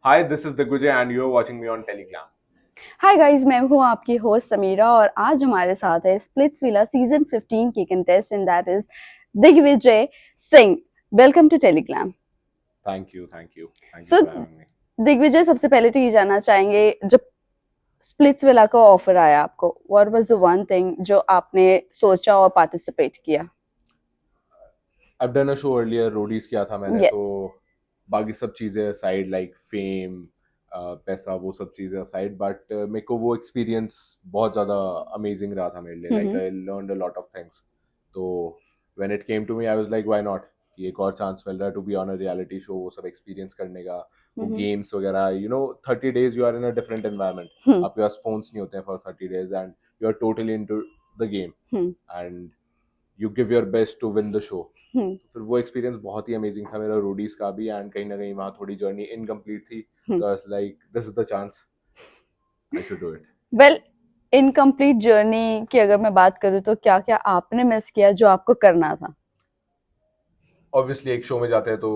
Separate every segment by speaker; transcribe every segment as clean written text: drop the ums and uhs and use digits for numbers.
Speaker 1: Hi, this is Digvijay and you're watching me on Telegram.
Speaker 2: Hi guys, मैं हूँ आपकी host Samira और आज हमारे साथ है स्प्लिट्सविला सीजन 15 की contestant that is Digvijay Singh. Welcome to Telegram.
Speaker 1: Thank you, thank you, thank you
Speaker 2: so
Speaker 1: for having me.
Speaker 2: Digvijay, सबसे पहले तो ये जानना चाहेंगे, जब स्प्लिट्सविला का ऑफर आया आपको, what was the one thing जो आपने सोचा और पार्टिसिपेट किया?
Speaker 1: I've done a show earlier, Roadies किया था मैंने, तो
Speaker 2: यस।
Speaker 1: बाकी सब चीज़ें साइड लाइक फेम, पैसा, वो सब चीज़ें साइड, बट मेरे को वो एक्सपीरियंस बहुत ज़्यादा अमेजिंग रहा था मेरे लिए। Like I learned a lot of things. तो when it came to me I was like why not, कि एक और चांस मिल रहा है to be on a reality show, वो सब एक्सपीरियंस करने का, वो गेम्स वगैरह। 30 days you are in a different environment, आपके पास फोन्स नहीं होते हैं for 30 days and you are totally into the game and you give your best to win the show. तो फिर वो एक्सपीरियंस बहुत ही अमेजिंग था मेरा रोडीज का भी, एंड कहीं ना कहीं वहाँ थोड़ी जर्नी इनकम्प्लीट थी, तो I like this is the chance, I should do it.
Speaker 2: Well, incomplete journey की अगर मैं बात करूँ तो क्या क्या आपने मिस किया जो आपको करना था?
Speaker 1: ऑब्वियसली एक शो में जाते हैं तो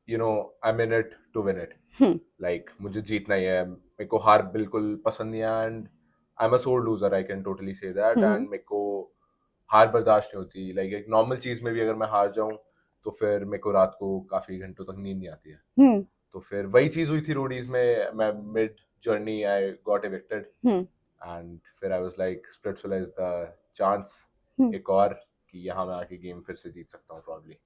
Speaker 1: I am in it to win it. Like मुझे जीतना ही है, मेरे को हार बिल्कुल पसंद नहीं है, एंड आई एम अ सोर loser, I can totally say that. And मेरे को हार बर्दाश्त नहीं होती। लाइक एक नॉर्मल चीज में भी अगर मैं हार जाऊं तो फिर मेरे को रात को काफी घंटों तक नींद नहीं आती है। तो फिर वही चीज हुई थी रोडीज में। मैं mid journey I got evicted, and फिर I was like Splitsvilla is the chance, एक और, कि यहाँ मैं आके गेम फिर से जीत सकता हूँ प्रॉब्ली।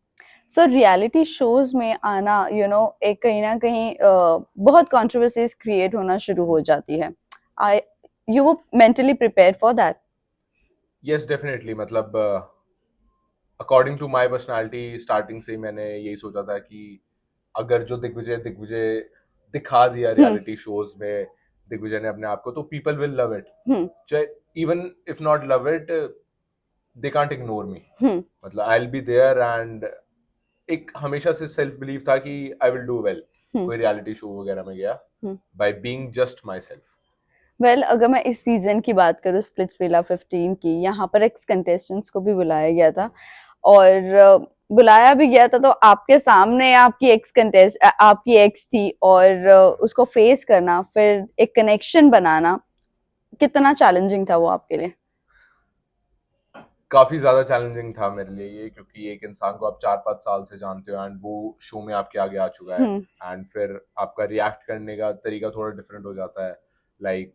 Speaker 2: सो रियलिटी शोज में आना, एक कहीं ना कहीं बहुत कंट्रोवर्सीज क्रिएट होना शुरू हो जाती है। आई यू वो mentally prepare for that?
Speaker 1: Yes definitely, मतलब according to my personality starting से ही मैंने यही सोचा था कि अगर जो दिग्विजय दिग्विजय दिखा दिया रियलिटी शोज में दिग्विजय ने अपने आप को, तो पीपल विल लव इट। चाहे even if not love it, they can't ignore me. मतलब I will be there, and एक हमेशा से सेल्फ बिलीव था कि आई विल डू वेल कोई रियलिटी शो वगैरह में गया, by being just myself.
Speaker 2: Well, अगर मैं इस सीजन की बात करूँ, स्प्लिट्सविला 15 की, यहाँ पर एक्स कंटेस्टेंट्स को भी बुलाया गया था और बुलाया भी गया था, तो आपके सामने आपकी एक्स थी और उसको फेस करना, फिर एक कनेक्शन बनाना, कितना चैलेंजिंग था वो आपके लिए?
Speaker 1: काफी ज्यादा चैलेंजिंग था मेरे लिए ये, क्योंकि एक इंसान को आप 4-5 साल से जानते हो एंड वो शो में आपके आगे आ चुका है, एंड फिर आपका रिएक्ट करने का तरीका थोड़ा डिफरेंट हो जाता है। लाइक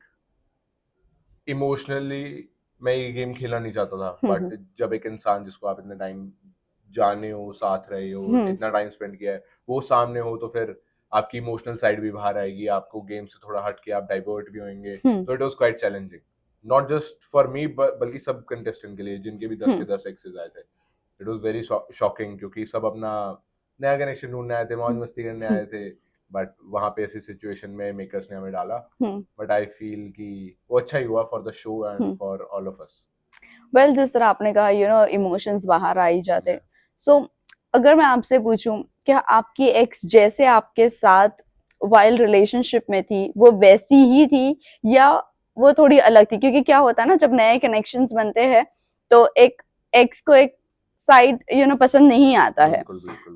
Speaker 1: इमोशनली मैं ये गेम खेलना नहीं चाहता था, बट जब एक इंसान जिसको आप इतने टाइम जाने हो, साथ रहे हो, इतना टाइम स्पेंड किया है, वो सामने हो, तो फिर आपकी इमोशनल साइड भी बाहर आएगी, आपको गेम से थोड़ा हट के आप डाइवर्ट भी होंगे। तो it was quite challenging, not just for me बल्कि सब कंटेस्टेंट के लिए, जिनके भी 10 के 10 एक्सेस आए थे। इट वाज वेरी शॉकिंग, क्योंकि सब अपना नया कनेक्शन ढूंढने आए थे, मौज मस्ती करने आए थे, बट वहां पे ऐसी सिचुएशन में मेकर्स ने हमें डाला। बट आई फील कि वो अच्छा ही हुआ for the show and for all of us.
Speaker 2: Well, जिस तरह आपने कहा, इमोशंस बाहर आ ही जाते हैं। सो अगर मैं आपसे पूछूं, क्या आपकी एक्स जैसे आपके साथ वाइल्ड रिलेशनशिप में थी वो वैसी ही थी, या वो थोड़ी अलग थी? क्योंकि क्या होता है ना, जब नए कनेक्शंस बनते हैं तो एक एक्स को एक साइड पसंद नहीं आता है।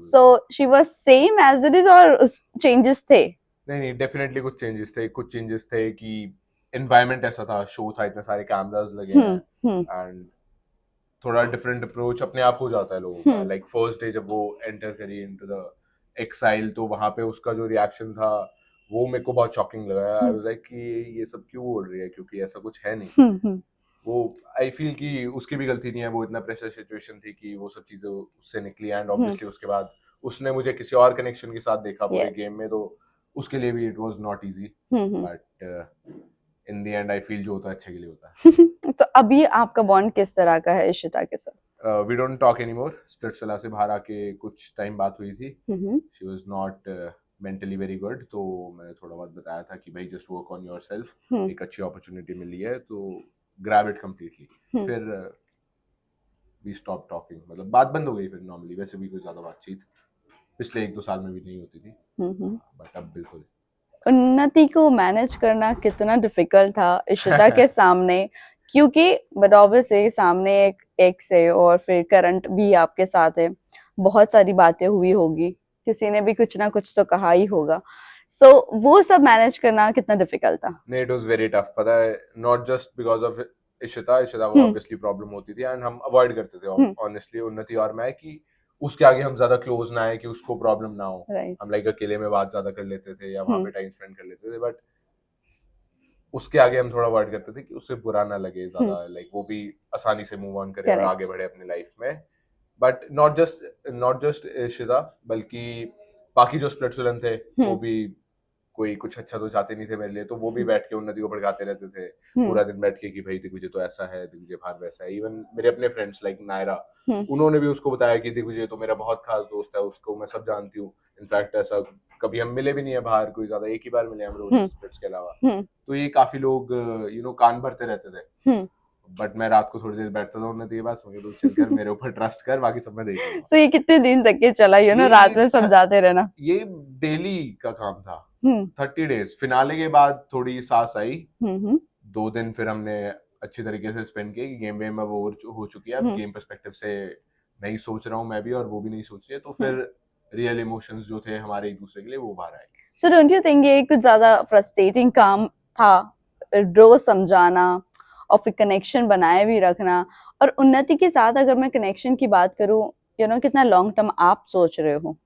Speaker 2: So she was same as it is, और चेंजेस थे?
Speaker 1: नहीं नहीं, डेफिनेटली कुछ चेंजेस थे। कुछ चेंजेस थे कि एनवायरनमेंट ऐसा था, शो था, इतने सारे कैमरास लगे हैं, एंड थोड़ा डिफरेंट अप्रोच अपने आप हो जाता है लोगों का। लाइक फर्स्ट डे जब वो एंटर करी इनटू द एक्साइल, तो वहां पे उसका जो रिएक्शन था वो मेरे को बहुत शॉकिंग लगा। आई वाज लाइक कि ये सब क्यों बोल रही है, क्योंकि ऐसा कुछ है नहीं। वो आई फील कि उसकी भी गलती नहीं है, वो इतना प्रेशर सिचुएशन थी कि वो सब चीजें उससे निकली, एंड ऑब्वियसली उसके बाद उसने मुझे किसी और कनेक्शन के साथ देखा पूरे
Speaker 2: यस।
Speaker 1: गेम में, तो उसके लिए भी it was not easy, but in the end I feel जो होता है अच्छे के लिए होता है।
Speaker 2: तो अभी आपका बॉन्ड किस तरह का है इशिता के साथ?
Speaker 1: We don't talk anymore. Splitsvilla से बाहर आके कुछ टाइम बात हुई थी, she was not mentally very good, तो मैंने थोड़ा बहुत बताया था कि भाई जस्ट वर्क ऑन योरसेल्फ, एक अच्छी अपॉर्चुनिटी मिली है तो ग्रैब इट कंप्लीटली। फिर वी स्टॉप टॉकिंग, मतलब बात बंद हो गई फिर। नॉर्मली वैसे भी कोई ज्यादा बातचीत पिछले 1-2 साल में भी नहीं होती थी, बट अब बिल्कुल।
Speaker 2: उन्नति को मैनेज करना कितना डिफिकल्ट था इशिता के सामने? क्योंकि बट ऑब्वियसली सामने एक एक्स है और फिर करंट भी आपके साथ है, बहुत सारी बातें हुई होगी, किसी ने भी कुछ ना कुछ तो कहा ही होगा। सो वो सब मैनेज करना कितना डिफिकल्ट था?
Speaker 1: नहीं, इट वाज वेरी टफ, पता है, not just because of Ishita को ऑब्वियसली प्रॉब्लम होती थी एंड हम अवॉइड करते थे
Speaker 2: हम्म।
Speaker 1: ऑनेस्टली, उन्नति और मैं, कि उसके आगे हम ज्यादा क्लोज ना आए कि उसको प्रॉब्लम ना हो।
Speaker 2: राइट।
Speaker 1: हम लाइक अकेले में बात ज्यादा कर लेते थे या वहां
Speaker 2: हम्म।
Speaker 1: पे टाइम स्पेंड कर लेते थे, बट उसके आगे हम थोड़ा अवॉइड करते थे कि उससे बुरा ना लगे ज्यादा, लाइक वो भी आसानी से मूव ऑन करे और आगे
Speaker 2: करेक्ट।
Speaker 1: बढ़े अपनी लाइफ में। बट नॉट जस्ट इशिता, बल्कि बाकी जो स्प्लिट्सविलन थे वो
Speaker 2: हम्म।
Speaker 1: भी कोई कुछ अच्छा तो चाहते नहीं थे मेरे लिए, तो वो भी
Speaker 2: हम्म।
Speaker 1: बैठ के उन्नति को भड़काते रहते थे
Speaker 2: हम्म।
Speaker 1: पूरा दिन बैठ के कि भाई दिग्विजय तो ऐसा है, दिग्विजय बाहर वैसा है। इवन मेरे अपने फ्रेंड्स लाइक नायरा,
Speaker 2: हम्म।
Speaker 1: उन्होंने भी उसको बताया कि दिग्विजय तो मेरा बहुत खास दोस्त है, उसको मैं सब जानती हूँ। इनफैक्ट ऐसा कभी हम मिले भी नहीं है बाहर कोई ज्यादा, एक ही बार मिले हम रोडी
Speaker 2: हम्म।
Speaker 1: स्प्लिट्स के अलावा।
Speaker 2: हम्म।
Speaker 1: तो ये काफी लोग कान भरते रहते थे,
Speaker 2: हम्म।
Speaker 1: बट मैं रात को थोड़ी देर बैठता था उन्नति के पास, मैं तो चल कर मेरे ऊपर ट्रस्ट कर, बाकी सब मैं देख लूंगा।
Speaker 2: सो ये कितने दिन तक के चला, रात में समझाते रहना?
Speaker 1: ये डेली का काम था,
Speaker 2: हम्म।
Speaker 1: 30 days। फिनाले के बाद थोड़ी सांस आई,
Speaker 2: हम्म।
Speaker 1: 2 दिन फिर हमने अच्छी तरीके से स्पेंड किए कि गेम वेम अब हो चुकी है, अब गेम पर्सपेक्टिव से नहीं सोच रहा हूँ मैं भी और वो भी नहीं सोच रही है, तो फिर रियल इमोशंस जो थे हमारे एक दूसरे के लिए वो बाहर आए।
Speaker 2: सो डोंट यू थिंक ये कुछ ज्यादा फ्रस्ट्रेटिंग काम था, रोज समझाना और फिर कनेक्शन बनाए भी रखना? और उन्नति के साथ अगर मैं कनेक्शन की बात करूं, कितना लॉन्ग टर्म आप सोच रहे हो?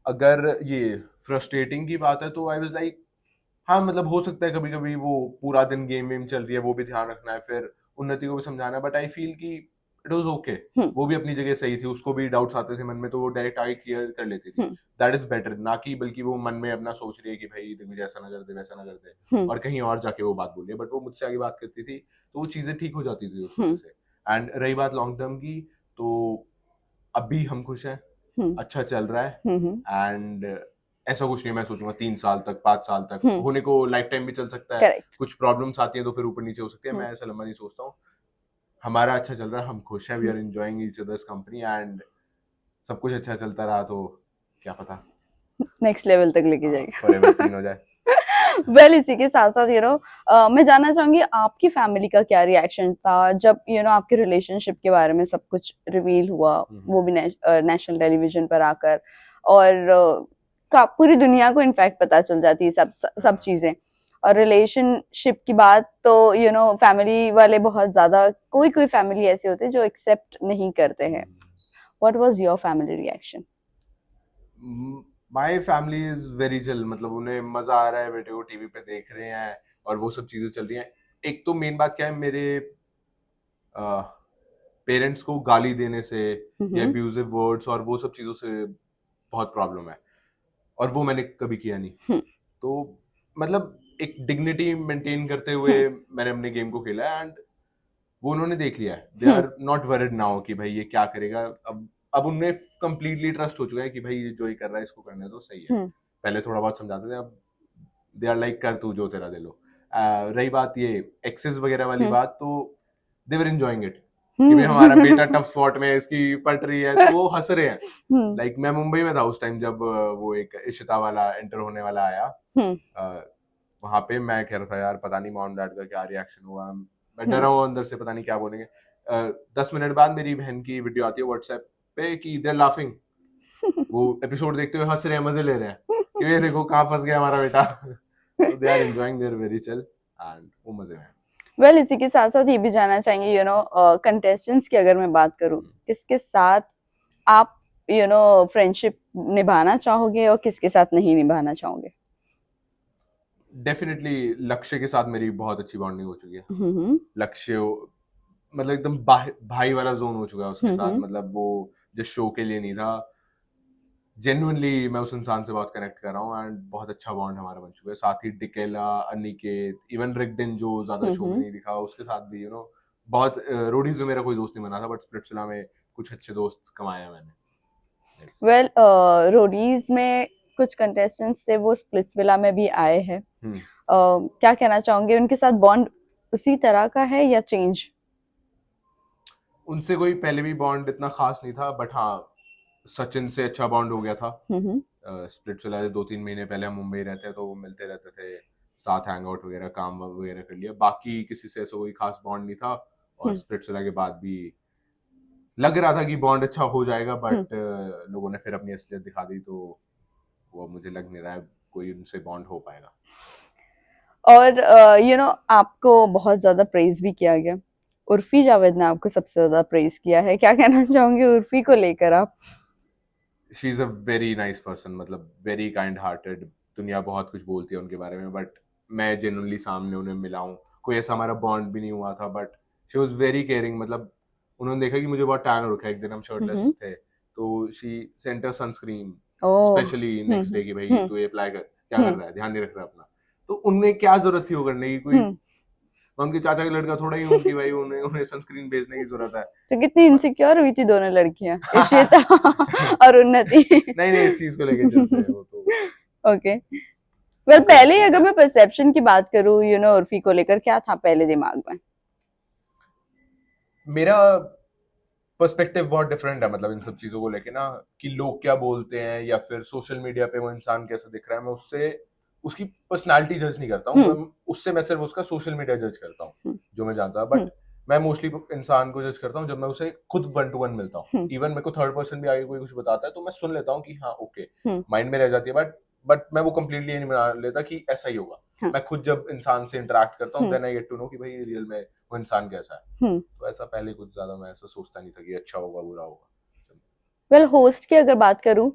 Speaker 1: अगर ये फ्रस्ट्रेटिंग की बात है तो आई वाज लाइक, हाँ मतलब हो सकता है कभी कभी वो पूरा दिन गेम वेम चल रही है वो भी ध्यान रखना है, फिर उन्नति को भी समझाना है, बट आई फील कि इट वाज ओके।
Speaker 2: हम्म।
Speaker 1: वो भी अपनी जगह सही थी, उसको भी डाउट्स आते थे मन में, तो वो डायरेक्ट आगे क्लियर कर लेती थी। दैट इज बेटर, ना कि बल्कि वो मन में अपना सोच रही है कि भाई दिग्विजय ऐसा ना कर दे वैसा ना कर दे, और कहीं और जाके वो बात बोल रही है, बट वो मुझसे आगे बात करती थी तो वो चीजें ठीक हो जाती थी उस वजह से। एंड रही बात लॉन्ग टर्म की, तो अभी हम खुश हैं, अच्छा चल रहा है, एंड ऐसा कुछ नहीं मैं सोचूंगा 3 साल तक 5 साल तक होने को, लाइफ टाइम भी चल सकता है।
Speaker 2: करेक्ट।
Speaker 1: कुछ प्रॉब्लम्स आती हैं तो फिर ऊपर नीचे हो सकती है, मैं ऐसा लंबा नहीं सोचता हूँ। हमारा अच्छा चल रहा है, हम खुश हैं, we are enjoying each others company, and सब कुछ अच्छा चलता रहा तो क्या पता
Speaker 2: नेक्स्ट लेवल तक लेके जाएगा।
Speaker 1: फॉरएवर सीन हो जाए।
Speaker 2: वेल इसी के साथ साथ मैं जानना चाहूंगी आपकी फैमिली का क्या रिएक्शन था जब आपके रिलेशनशिप के बारे में सब कुछ रिवील हुआ, वो भी नेशनल टेलीविजन पर आकर, और पूरी दुनिया को इनफैक्ट पता चल जाती है सब चीजें। और रिलेशनशिप की बात तो फैमिली वाले बहुत ज्यादा, कोई कोई फैमिली ऐसे होते हैं जो एक्सेप्ट नहीं करते हैं। What was your family reaction?
Speaker 1: My family is very chill, मतलब उन्हें मजा आ रहा है, बेटे को टीवी पे देख रहे हैं और वो सब चीजें चल रही हैं। एक तो मेन बात क्या है, मेरे पेरेंट्स को गाली देने से या अब्यूजिव वर्ड्स और वो सब चीजों से बहुत प्रॉब्लम है, और वो मैंने कभी किया नहीं। तो मतलब एक डिग्निटी मेंटेन करते हुए मैंने अपने गेम को खेला है, एंड वो उन्होंने देख लिया है। They are not worried now कि भाई ये क्या करेगा। अब उनमें कंप्लीटली ट्रस्ट हो चुका है कि भाई जो ये कर रहा है इसको करने तो सही है। पहले थोड़ा बहुत समझाते थे, अब दे आर लाइक कर तू जो तेरा दिल हो। रही बात ये एक्सेस वगैरह वाली बात, तो दे वर एंजॉयिंग इट कि भाई हमारा बेटा टफ स्पॉट में इसकी पट रही है, तो वो हंस रहे हैं। लाइक मैं मुंबई में था उस टाइम जब वो एक इशिता वाला एंटर होने वाला आया, वहां पे मैं कह रहा था यार पता नहीं मॉम डैड का क्या रिएक्शन हुआ, मैं डरा हूँ अंदर से, पता नहीं क्या बोलेंगे। 10 मिनट बाद मेरी बहन की वीडियो आती है व्हाट्सएप पे कि दे आर लाफिंग, वो एपिसोड देखते हुए हंस रहे हैं, मजे ले रहे हैं कि ये देखो कहाँ फंस गया हमारा बेटा। तो they are enjoying, they are very chill and वो मजे में।
Speaker 2: वेल इसी के साथ साथ ये भी जानना चाहेंगे कंटेस्टेंट्स की अगर मैं बात करूं, किसके साथ आप फ्रेंडशिप निभाना चाहोगे और किसके साथ नहीं निभाना चाहोगे?
Speaker 1: डेफिनेटली लक्ष्य के साथ मेरी बहुत अच्छी बॉन्डिंग हो चुकी है। लक्ष्य मतलब एकदम भाई वाला जोन हो चुका है उसके साथ, मतलब वो जिस शो के लिए नहीं था, जेन्युइनली मैं उस इंसान से बहुत कनेक्ट कर रहा हूँ, एंड बहुत अच्छा बॉन्ड हमारा बन चुका है। साथ ही डिकेला, अनिकेत, इवन रिगडिन जो ज्यादा शो में नहीं दिखा, उसके साथ भी बहुत रोडीज में मेरा कोई दोस्त नहीं बना था, बट स्प्लिट्सविला में कुछ अच्छे दोस्त कमाए मैंने।
Speaker 2: वेल रोडीज में कुछ कंटेस्टेंट्स थे वो स्प्लिट्सविला में भी आए हैं, क्या कहना चाहोगे? उनके साथ बॉन्ड उसी तरह का है या चेंज?
Speaker 1: उनसे कोई पहले भी बॉन्ड इतना खास नहीं था, बट हाँ सचिन से अच्छा बॉन्ड हो गया था। स्प्लिट्सविला से 2-3 महीने पहले हम मुंबई रहते हैं तो वो मिलते रहते थे, साथ हैंग आउट वगैरह, काम वगैरह कर लिया, बाकी किसी से ऐसा कोई खास बॉन्ड नहीं था। और स्प्लिट्सविला के बाद भी लग रहा था कि बॉन्ड अच्छा हो जाएगा, बट लोगों ने फिर अपनी असलियत दिखा दी, तो वो मुझे लग नहीं रहा है कोई उनसे बॉन्ड हो पाएगा।
Speaker 2: और आपको बहुत ज्यादा प्रेज भी किया गया। उर्फी जावेद ने आपको सबसे ज्यादा प्रेज किया है, क्या कहना चाहोगे उर्फी को लेकर आप?
Speaker 1: She is a very nice person, मतलब वेरी काइंड हार्टेड। दुनिया बहुत कुछ बोलती है उनके बारे में, बट मैं जेन्युइनली सामने उन्हें मिला हूँ, कोई ऐसा हमारा बॉन्ड भी नहीं हुआ था, but she was very caring. मतलब उन्होंने देखा कि मुझे बहुत टैन हो रखा है, एक दिन हम शर्टलेस
Speaker 2: हम्म।
Speaker 1: थे, तो she sent a sunscreen
Speaker 2: oh.
Speaker 1: Specially next day कि भाई
Speaker 2: हम्म।
Speaker 1: तू ये अप्लाई कर, क्या कर
Speaker 2: हम्म।
Speaker 1: रहा है, ध्यान नहीं रख रहा अपना। तो उनमें क्या जरूरत थी वो करने की, कोई
Speaker 2: हम्म।
Speaker 1: मैं उनके चाचा का लड़का थोड़ा ही हूँ कि भाई उन्हें उन्हें सनस्क्रीन भेजने की जरूरत है।
Speaker 2: तो कितनी
Speaker 1: बट
Speaker 2: इनसिक्योर हुई थी दोनों लड़कियां, इशिता और उन्नति?
Speaker 1: नहीं नहीं, इस चीज को लेके चलते हैं वो तो,
Speaker 2: ओके। वेल,
Speaker 1: वो तो अलग
Speaker 2: पहले
Speaker 1: चीज
Speaker 2: अगर
Speaker 1: है।
Speaker 2: मैं परसेप्शन की बात करूं उर्फी को लेकर, क्या था पहले दिमाग में?
Speaker 1: मेरा पर्सपेक्टिव बहुत डिफरेंट है, मतलब इन सब चीजों को लेके ना, कि लोग क्या बोलते हैं या फिर सोशल मीडिया पे वो इंसान कैसा दिख रहा है, मैं उससे उसकी पर्सनालिटी जज नहीं करता हूँ,
Speaker 2: हम्म।
Speaker 1: मैं सिर्फ उसका सोशल मीडिया जज करता हूँ,
Speaker 2: हम्म।
Speaker 1: जो मैं जानता हूँ।
Speaker 2: हम्म।
Speaker 1: बट मैं मोस्टली इंसान को जज करता हूँ जब मैं उसे खुद वन टू वन मिलता हूँ।
Speaker 2: हम्म।
Speaker 1: इवन मेरे को थर्ड पर्सन भी आगे कोई कुछ बताता है तो मैं सुन लेता हूँ कि हाँ ओके,
Speaker 2: हम्म।
Speaker 1: माइंड में रह जाती है, बट मैं वो कंप्लीटली नहीं बना लेता कि ऐसा ही होगा।
Speaker 2: हाँ।
Speaker 1: मैं खुद जब इंसान से इंटरेक्ट करता हूँ
Speaker 2: hmm.
Speaker 1: Then I get to know कि भाई रियल में वो इंसान कैसा है।
Speaker 2: हम्म।
Speaker 1: तो ऐसा पहले कुछ ज्यादा मैं ऐसा सोचता नहीं था कि अच्छा होगा बुरा होगा।
Speaker 2: वेल, होस्ट की अगर बात करूं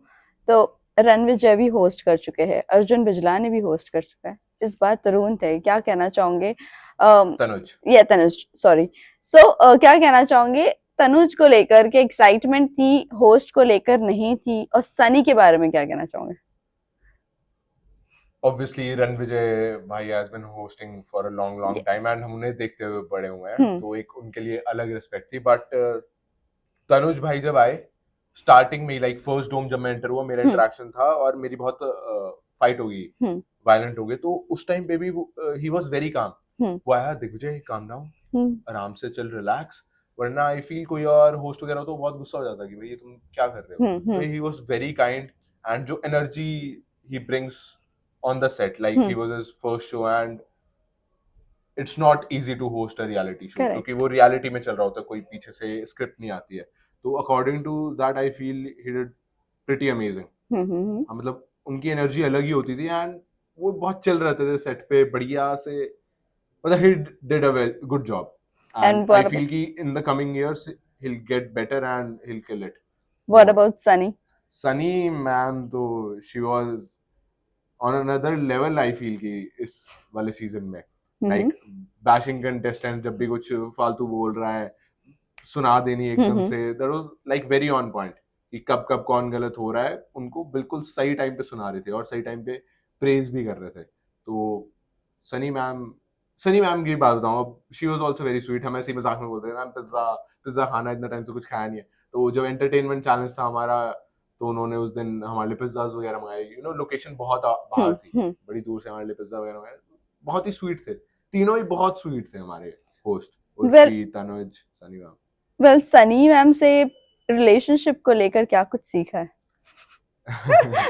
Speaker 2: तो रणविजय भी होस्ट कर चुके हैं, अर्जुन बिजला ने भी होस्ट कर चुका है, इस बार तरुण थे, क्या कहना चाहोगे?
Speaker 1: तनुज।
Speaker 2: ये तनुज, सॉरी। क्या कहना चाहोगे तनुज को लेकर? के एक्साइटमेंट थी होस्ट को लेकर, नहीं थी? और सनी के बारे में क्या कहना चाहोगे?
Speaker 1: ऑब्वियसली रणविजय भाई has been hosting for a long long time
Speaker 2: yes.
Speaker 1: And हम उन्हें देखते हुए बड़े हुए हैं,
Speaker 2: हम्म।
Speaker 1: तो एक उनके लिए अलग रिस्पेक्ट थी। बट तनुज भाई जब आए स्टार्टिंग में, लाइक फर्स्ट डोम जब मैं एंटर हुआ, मेरा
Speaker 2: हम्म।
Speaker 1: इंटरेक्शन था और मेरी बहुत फाइट हो गई,
Speaker 2: हम्म।
Speaker 1: वायलेंट हो गई, तो उस टाइम पे भी ही वाज वेरी काम।
Speaker 2: हम्म।
Speaker 1: वो आया, दिग्विजय काम डाउन,
Speaker 2: हम्म।
Speaker 1: आराम से चल, रिलैक्स। वरना आई फील कोई और होस्ट वगैरह हो तो बहुत गुस्सा हो जाता कि भाई ये तुम क्या कर रहे हो।
Speaker 2: हम्म।
Speaker 1: तो he was very kind, and जो energy he brings on the set, like he
Speaker 2: hmm.
Speaker 1: Was his first show, and it's not easy to host a reality show, क्योंकि
Speaker 2: करेक्ट।
Speaker 1: वो रियलिटी में चल रहा होता है, कोई पीछे से स्क्रिप्ट नहीं आती है। तो according to that I feel he did pretty amazing.
Speaker 2: Hmm.
Speaker 1: मतलब उनकी एनर्जी अलग ही होती थी, एंड वो बहुत चिल रहते थे सेट पे बढ़िया से। मतलब he did a well good job, and
Speaker 2: and
Speaker 1: I feel कि in the coming years he'll get better and he'll kill it
Speaker 2: what
Speaker 1: more.
Speaker 2: About Sunny?
Speaker 1: Sunny ma'am तो she was on another level, I feel कि इस वाले season में,
Speaker 2: हम्म।
Speaker 1: Like bashing contestant जब भी कुछ फालतू बोल रहा है सुना देनी एकदम
Speaker 2: हम्म।
Speaker 1: से, that was like very on point, कि कब कब कौन गलत हो रहा है उनको बिल्कुल सही टाइम पे सुना रहे थे और सही टाइम पे प्रेज भी कर रहे थे। तो सनी मैम सनी मैम की बात बताऊं, अब she was also very sweet. हम ऐसे ही मजाक में बोलते हैं मैम पिज्जा पिज्जा खाना, इतना टाइम से कुछ खाया नहीं है। तो जब एंटरटेनमेंट चैलेंज था हमारा, तो उन्होंने उस दिन हमारे लिए पिज्जाज वगैरह मंगाए, लोकेशन बहुत बाहर थी,
Speaker 2: हम्म।
Speaker 1: बड़ी दूर से हमारे लिए पिज्जा वगैरह मंगाए। बहुत ही स्वीट थे, तीनों ही बहुत स्वीट थे हमारे host,
Speaker 2: well,
Speaker 1: Urfi, Tanuj, Sunny ma'am.
Speaker 2: Sunny ma'am से रिलेशनशिप को लेकर क्या कुछ सीखा है?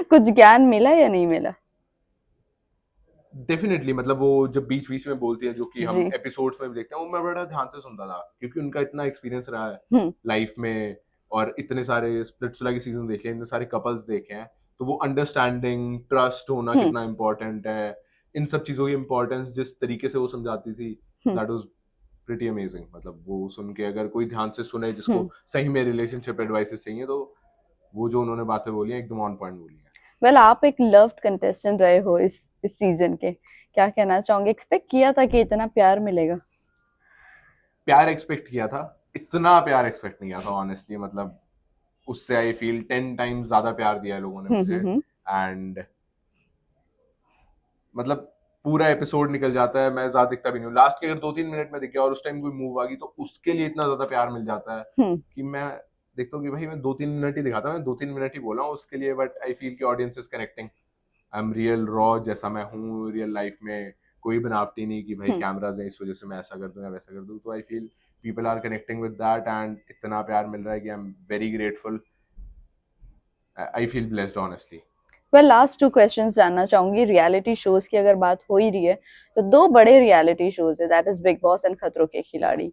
Speaker 2: कुछ ज्ञान मिला या नहीं मिला?
Speaker 1: डेफिनेटली, मतलब वो जब बीच बीच में बोलती है, जो कि हम
Speaker 2: जी।
Speaker 1: एपिसोड्स में भी देखते हैं, वो मैं बड़ा ध्यान से सुनता था, क्योंकि उनका इतना एक्सपीरियंस रहा है
Speaker 2: हम्म।
Speaker 1: लाइफ में, और इतने सारे स्प्लिट्सविला के सीजन देखे हैं, इतने सारे कपल्स देखे हैं, तो वो अंडरस्टैंडिंग, ट्रस्ट होना
Speaker 2: हम्म।
Speaker 1: कितना इंपॉर्टेंट है, इन सब चीजों की इंपॉर्टेंस जिस तरीके से वो समझाती थी,
Speaker 2: hmm.
Speaker 1: That was pretty amazing. मतलब वो सुन के अगर कोई ध्यान से सुने, जिसको
Speaker 2: हम्म।
Speaker 1: सही में रिलेशनशिप एडवाइसेस चाहिए, तो वो जो उन्होंने बातें बोली हैं एकदम ऑन पॉइंट बोली हैं।
Speaker 2: वेल, आप एक लव्ड कंटेस्टेंट रहे हो इस सीजन के, क्या कहना चाहोगे? एक्सपेक्ट किया था कि इतना प्यार मिलेगा?
Speaker 1: प्यार एक्सपेक्ट किया था, इतना प्यार एक्सपेक्ट नहीं किया था ऑनेस्टली। मतलब उससे आई फील 10 टाइम्स ज्यादा प्यार दिया है लोगों ने मुझे,
Speaker 2: हम्म।
Speaker 1: एंड मतलब पूरा एपिसोड निकल जाता है, मैं ज्यादा दिखता भी नहीं हूँ, लास्ट के अगर 2-3 मिनट में दिख गया और उस टाइम कोई मूव आ गई, तो उसके लिए इतना ज्यादा प्यार मिल जाता है
Speaker 2: हम्म।
Speaker 1: कि मैं देखता हूँ कि भाई मैं 2-3 मिनट ही दिखाता हूँ, मैं 2-3 मिनट ही बोला हूँ उसके लिए, बट आई फील कि audience is connecting. I am real raw, जैसा मैं हूँ रियल लाइफ में, कोई बनावटी नहीं कि भाई
Speaker 2: हम्म।
Speaker 1: कैमराज है इस वजह से मैं ऐसा कर दूं या वैसा कर दूं। तो I feel people are connecting with that, and इतना प्यार मिल रहा है कि I am very grateful. I feel blessed honestly.
Speaker 2: Well, last 2 questions जानना चाहूंगी। रियलिटी शोज की अगर बात हो ही रही है, तो 2 बड़े रियलिटी शोज है, that is big boss and खतरों के खिलाड़ी।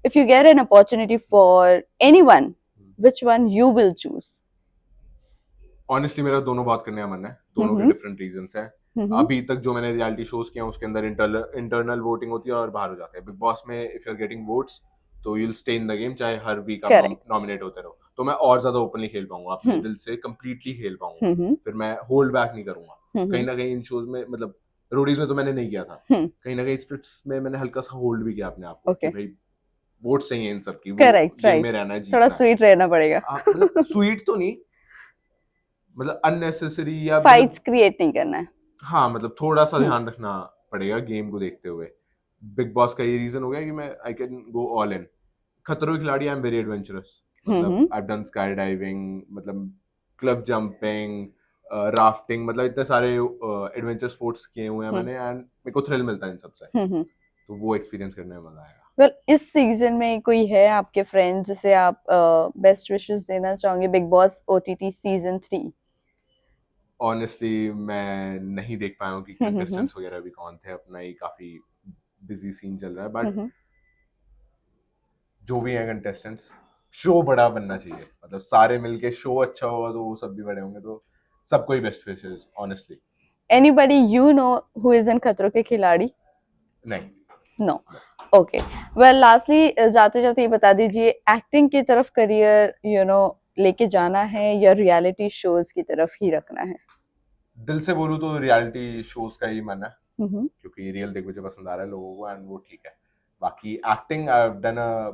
Speaker 2: If you get an opportunity for anyone, which one you will choose?
Speaker 1: Honestly मेरा दोनों बात करने का मन है, दोनों के
Speaker 2: हम्म
Speaker 1: डिफरेंट रीजंस हैं।
Speaker 2: हम्म
Speaker 1: अभी तक जो मैंने रियलिटी शोज किए हैं उसके अंदर इंटरनल वोटिंग होती है और बाहर हो जाते हैं। बिग बॉस में if you are getting votes तो you will stay in the game, चाहे हर वीक आप
Speaker 2: करेक्ट
Speaker 1: नॉमिनेट होते रहो। तो मैं और ज्यादा ओपनली खेल पाऊंगा, अपने
Speaker 2: हम्म
Speaker 1: दिल से कंप्लीटली खेल पाऊंगा।
Speaker 2: हम्म
Speaker 1: फिर मैं होल्ड बैक नहीं करूंगा। कहीं
Speaker 2: हम्म
Speaker 1: ना कहीं इन शोज में, मतलब रोडीज में तो मैंने नहीं किया था,
Speaker 2: हम्म
Speaker 1: कहीं ना कहीं स्प्लिट्स में मैंने हल्का सा होल्ड भी किया अपने आप को कि
Speaker 2: ओके
Speaker 1: भाई वोट सही है इन सब की, वो
Speaker 2: करेक्ट
Speaker 1: गेम
Speaker 2: राइट,
Speaker 1: में रहना है,
Speaker 2: थोड़ा
Speaker 1: जीतना है।
Speaker 2: स्वीट रहना पड़ेगा।
Speaker 1: मतलब स्वीट तो नहीं, मतलब अननेसेसरी या
Speaker 2: फाइट्स
Speaker 1: मतलब
Speaker 2: क्रिएट नहीं करना है।
Speaker 1: हाँ, मतलब थोड़ा सा
Speaker 2: हम्म
Speaker 1: ध्यान रखना पड़ेगा गेम को देखते हुए। बिग बॉस का ये रीजन हो गया कि मैं I can go all in. Khatron ke खिलाड़ी आई एम वेरी एडवेंचरस, मतलब
Speaker 2: hmm
Speaker 1: I have done sky diving, मतलब क्लिफ जंपिंग, राफ्टिंग, मतलब इतने सारे एडवेंचर स्पोर्ट्स किए हुए हैं
Speaker 2: हम्म
Speaker 1: मैंने, एंड मेरे को थ्रिल मिलता है इन सबसे।
Speaker 2: हम्म।
Speaker 1: तो वो एक्सपीरियंस करने में मजा आएगा।
Speaker 2: वेल इस सीजन में कोई है आपके फ्रेंड जिसे आप बेस्ट विशेस देना चाहोगे big boss OTT season 3?
Speaker 1: Honestly मैं नहीं देख पाया हूँ कि
Speaker 2: हम्म
Speaker 1: कंटेस्टेंट्स वगैरह भी कौन थे, अपना ही काफी बिजी सीन चल रहा है, बट
Speaker 2: हम्म
Speaker 1: जो भी हैं कंटेस्टेंट्स, शो बड़ा बनना चाहिए, मतलब सारे मिलके शो अच्छा होगा तो वो सब भी बड़े होंगे, तो सबको ही best wishes honestly.
Speaker 2: Anybody you know who is in Khatron ke खिलाड़ी?
Speaker 1: नहीं।
Speaker 2: नो। ओके। वेल लास्टली जाते जाते ये बता दीजिए, एक्टिंग की तरफ करियर लेके जाना है या रियलिटी शोज की तरफ ही रखना है?
Speaker 1: दिल से बोलूँ तो रियलिटी शोज का ही मन है,
Speaker 2: हम्म
Speaker 1: क्योंकि रियल देख मुझे पसंद आ रहा है लोगों को, एंड वो ठीक है। बाकी acting I have done a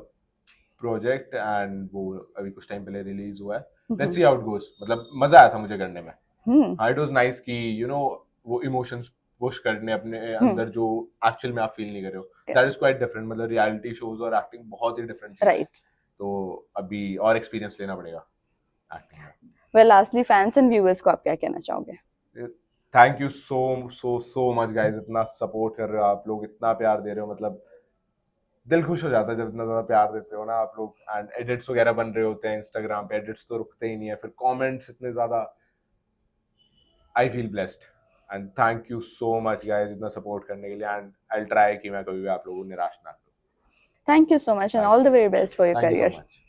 Speaker 1: project and वो अभी कुछ टाइम पहले रिलीज हुआ है। Let's see how it goes, मतलब मजा आया था मुझे करने में।
Speaker 2: हम्म
Speaker 1: हाँ, इट वाज नाइस कि वो इमोशंस पुश करने अपने
Speaker 2: हम्म
Speaker 1: अंदर जो एक्चुअल में आप फील नहीं कर रहे हो, दैट इज क्वाइट डिफरेंट। मतलब रियलिटी शोज और एक्टिंग बहुत ही डिफरेंट चीज है।
Speaker 2: राइट।
Speaker 1: तो अभी और एक्सपीरियंस लेना पड़ेगा एक्टिंग में।
Speaker 2: Well lastly fans and viewers को आप क्या कहना चाहोगे?
Speaker 1: Thank you so so so much guys, इतना सपोर्ट कर रहे हो आप लोग, इतना प्यार दे रहे हो, मतलब दिल खुश हो जाता है जब इतना ज्यादा प्यार देते हो ना आप लोग। एंड एडिट्स वगैरह बन रहे होते हैं इंस्टाग्राम पे, एडिट्स तो रुकते ही नहीं है, फिर कमेंट्स इतने ज्यादा, आई feel blessed. And thank you so much guys इतना सपोर्ट करने के लिए, एंड आई ट्राई कि मैं कभी भी आप लोगों को निराश ना करूं।
Speaker 2: Thank you so much and
Speaker 1: thank
Speaker 2: all the
Speaker 1: you,
Speaker 2: very best for your
Speaker 1: thank you so
Speaker 2: career.
Speaker 1: Much.